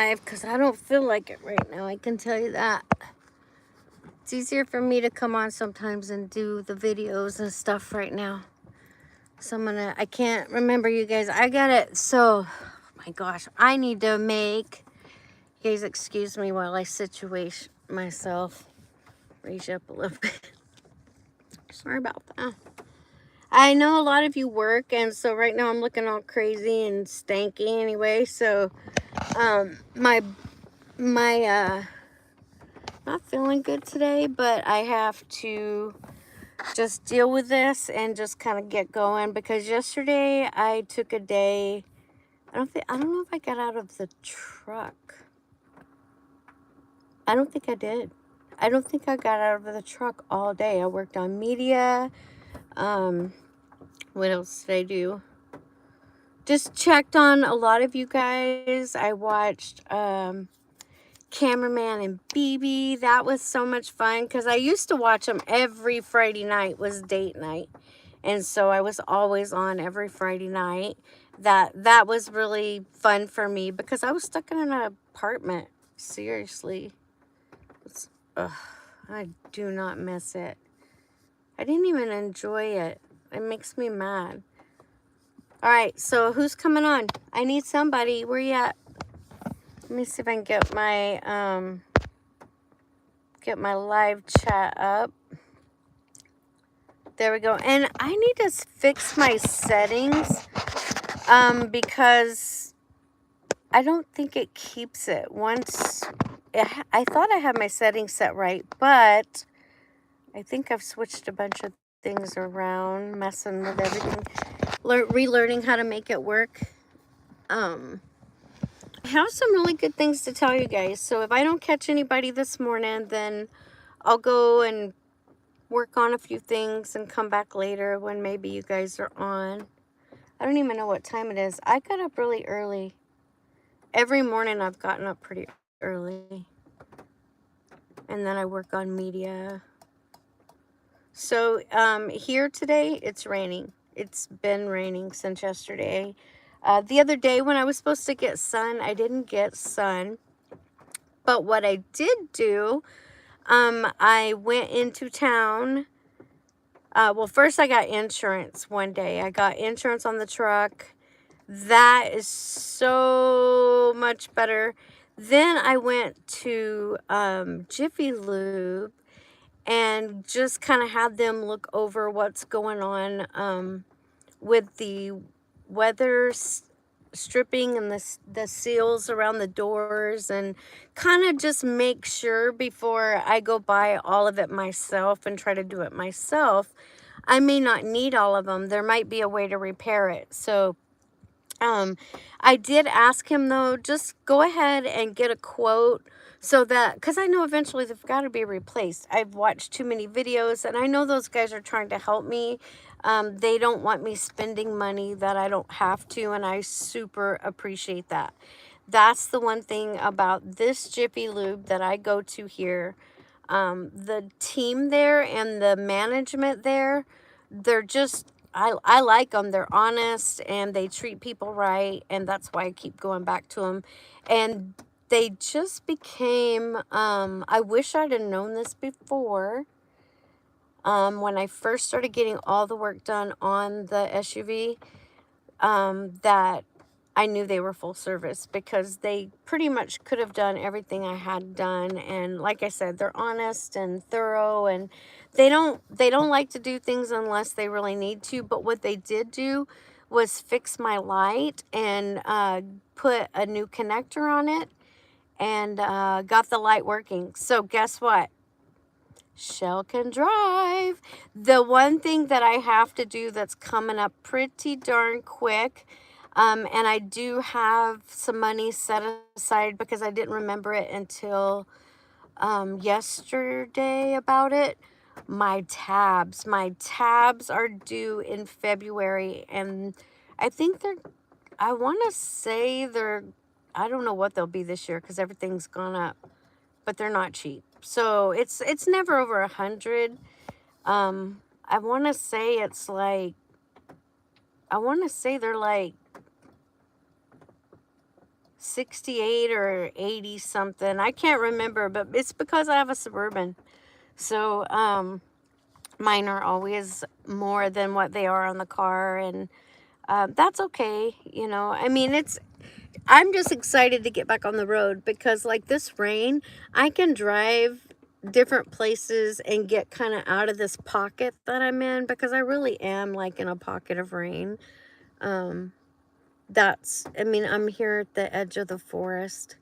live because I don't feel like it right now. I can tell you that. It's easier for me to come on sometimes and do the videos and stuff right now. So I can't remember you guys. I got it. So, oh my gosh, I need to make, you guys excuse me while I situate myself. Raise you up a little bit. Sorry about that. I know a lot of you work, and so right now I'm looking all crazy and stanky anyway. So, my not feeling good today, but I have to just deal with this and just kind of get going, because yesterday I took a day. I don't know if I got out of the truck. I don't think I did. I don't think I got out of the truck all day. I worked on media. What else did I do? Just checked on a lot of you guys. I watched Cameraman and BB. That was so much fun because I used to watch them every Friday night was date night. And so I was always on every Friday night. That was really fun for me because I was stuck in an apartment. Seriously. I do not miss it. I didn't even enjoy it. It makes me mad. All right, so who's coming on? I need somebody. Where you at? Let me see if I can get my live chat up. There we go. And I need to fix my settings because I don't think it keeps it. I thought I had my settings set right, but I think I've switched a bunch of things around, messing with everything, relearning how to make it work. I have some really good things to tell you guys. So if I don't catch anybody this morning, then I'll go and work on a few things and come back later when maybe you guys are on. I don't even know what time it is. I got up really early. Every morning I've gotten up pretty early. And then I work on media. So here today, it's raining. It's been raining since yesterday. The other day when I was supposed to get sun, I didn't get sun. But what I did do, I went into town. Well, first I got insurance one day. I got insurance on the truck. That is so much better. Then I went to Jiffy Lube and just kind of had them look over what's going on with the weather stripping and the seals around the doors, and kind of just make sure before I go buy all of it myself and try to do it myself. I may not need all of them. There might be a way to repair it. So I did ask him though, just go ahead and get a quote so that, because I know eventually they've got to be replaced. I've watched too many videos and I know those guys are trying to help me. They don't want me spending money that I don't have to, and I super appreciate that. That's the one thing about this Jiffy Lube that I go to here. The team there and the management there, they're just, I like them. They're honest and they treat people right, and that's why I keep going back to them. And they just became, I wish I'd have known this before. When I first started getting all the work done on the SUV, that I knew they were full service, because they pretty much could have done everything I had done. And like I said, they're honest and thorough, and they don't like to do things unless they really need to. But what they did do was fix my light and put a new connector on it, and got the light working. So guess what? Chelle can drive. The one thing that I have to do that's coming up pretty darn quick, and I do have some money set aside because I didn't remember it until yesterday about it. My tabs are due in February, and I think I want to say I don't know what they'll be this year because everything's gone up, but they're not cheap. So it's never over 100. I want to say it's like, they're like 68 or 80 something. I can't remember, but it's because I have a Suburban. So mine are always more than what they are on the car, and that's okay. I mean, I'm just excited to get back on the road because, like, this rain, I can drive different places and get kind of out of this pocket that I'm in, because I really am like in a pocket of rain. Um, I mean, I'm here at the edge of the forest.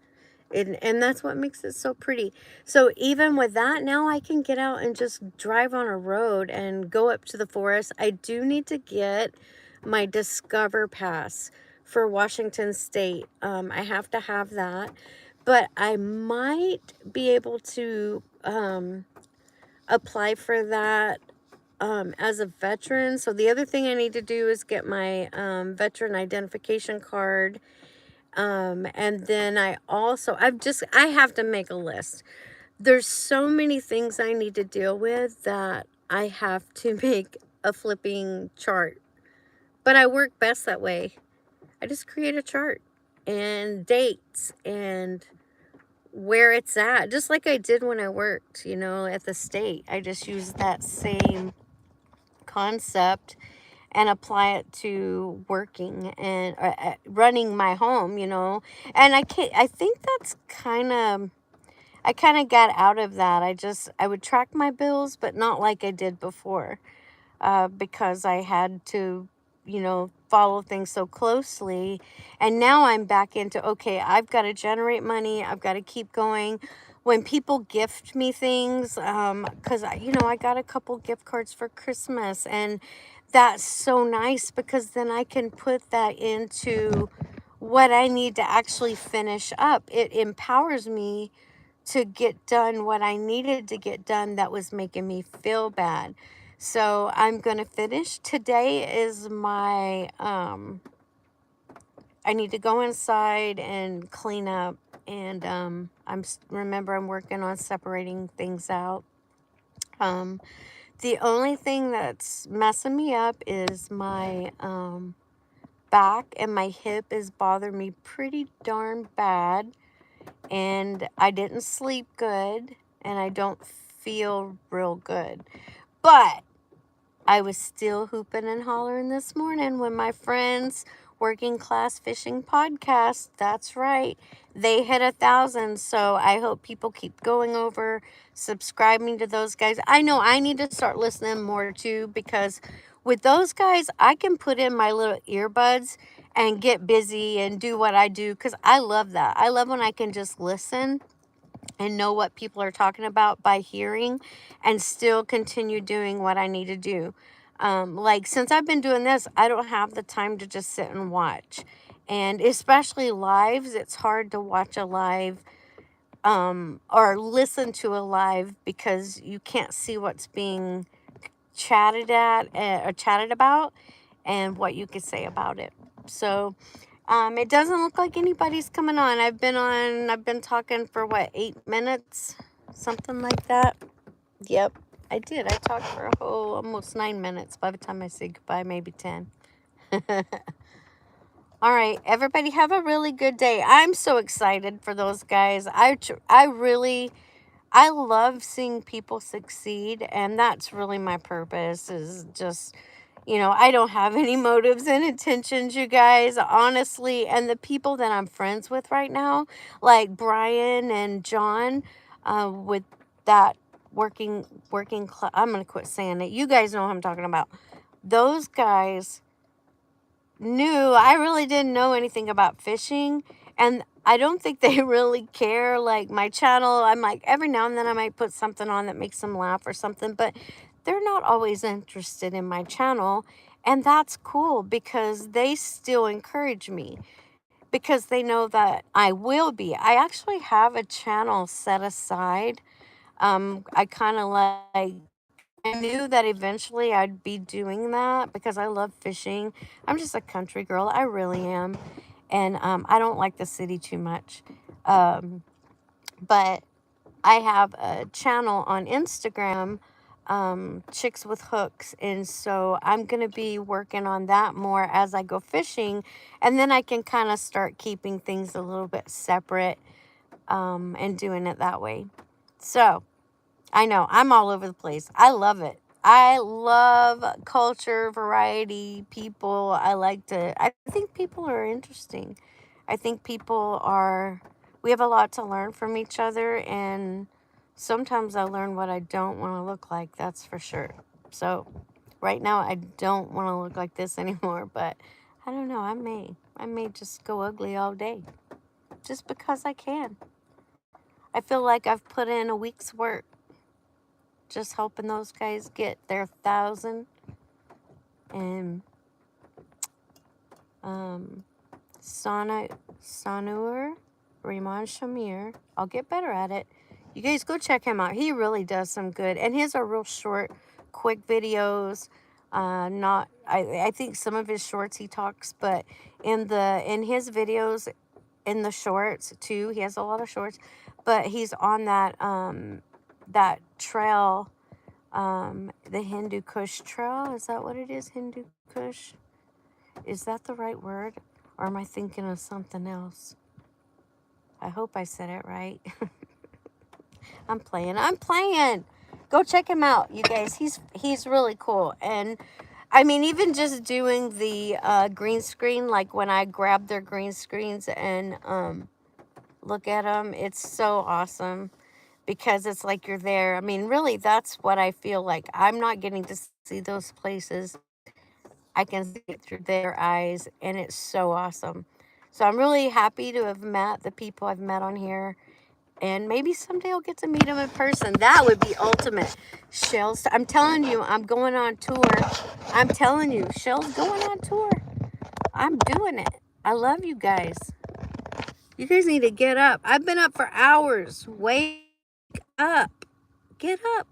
And that's what makes it so pretty. So even with that, now I can get out and just drive on a road and go up to the forest. I do need to get my Discover Pass for Washington State. I have to have that. But I might be able to apply for that as a veteran. So the other thing I need to do is get my veteran identification card. And then I have to make a list. There's so many things I need to deal with that I have to make a flipping chart. But I work best that way. I just create a chart and dates and where it's at, just like I did when I worked, at the state. I just used that same concept and apply it to working and running my home, and I think that's I kind of got out of that. I would track my bills, but not like I did before, because I had to, follow things so closely. And now I'm back into, okay, I've got to generate money. I've got to keep going. When people gift me things, because I got a couple gift cards for Christmas, and that's so nice because then I can put that into what I need to actually finish up. It empowers me to get done what I needed to get done that was making me feel bad. So I'm going to finish. Today is my, I need to go inside and clean up. And remember, I'm working on separating things out. The only thing that's messing me up is my back, and my hip is bothering me pretty darn bad. And I didn't sleep good, and I don't feel real good. But I was still hooping and hollering this morning when my friends Working Class Fishing podcast, that's right, they hit 1,000. So I hope people keep going over, subscribing to those guys. I know I need to start listening more too, because with those guys, I can put in my little earbuds and get busy and do what I do, because I love that. I love when I can just listen and know what people are talking about by hearing, and still continue doing what I need to do. Like, since I've been doing this, I don't have the time to just sit and watch. And especially lives, it's hard to watch a live or listen to a live, because you can't see what's being chatted about, and what you could say about it. So it doesn't look like anybody's coming on. I've been talking for what, 8 minutes? Something like that. Yep, I did. I talked for a whole almost 9 minutes. By the time I say goodbye, maybe 10. All right, everybody have a really good day. I'm so excited for those guys. I love seeing people succeed, and that's really my purpose, is just, I don't have any motives and intentions, you guys, honestly. And the people that I'm friends with right now, like Brian and John, with that I'm going to quit saying it. You guys know what I'm talking about. Those guys I really didn't know anything about fishing, and I don't think they really care. Like, my channel, I'm like, every now and then I might put something on that makes them laugh or something, but they're not always interested in my channel. And that's cool, because they still encourage me, because they know that I will be. I actually have a channel set aside. I kind of like I knew that eventually I'd be doing that, because I love fishing. I'm just a country girl. I really am. And I don't like the city too much. But I have a channel on Instagram chicks with hooks. And so I'm going to be working on that more as I go fishing. And then I can kind of start keeping things a little bit separate and doing it that way. So I know I'm all over the place. I love it. I love culture, variety, people. I think people are interesting. I think we have a lot to learn from each other. And sometimes I learn what I don't want to look like. That's for sure. So right now, I don't want to look like this anymore. But I don't know. I may just go ugly all day just because I can. I feel like I've put in a week's work just helping those guys get their 1,000. And Sanur Raymond Shamir. I'll get better at it. You guys go check him out. He really does some good, and his are real short, quick videos. Not I think some of his shorts he talks, but in his videos, in the shorts too, he has a lot of shorts, but he's on that trail, the Hindu Kush Trail. Is that what it is? Hindu Kush? Is that the right word? Or am I thinking of something else? I hope I said it right. I'm playing. Go check him out, you guys. He's really cool. And I mean, even just doing the green screen, like when I grab their green screens and look at them, it's so awesome because it's like you're there. I mean, really, that's what I feel like. I'm not getting to see those places. I can see it through their eyes, and it's so awesome. So I'm really happy to have met the people I've met on here, and maybe someday I'll get to meet them in person. That would be ultimate. Chelle's, I'm telling you, I'm going on tour. I'm telling you, Chelle's going on tour. I'm doing it. I love you guys. You guys need to get up. I've been up for hours. Wake up. Get up.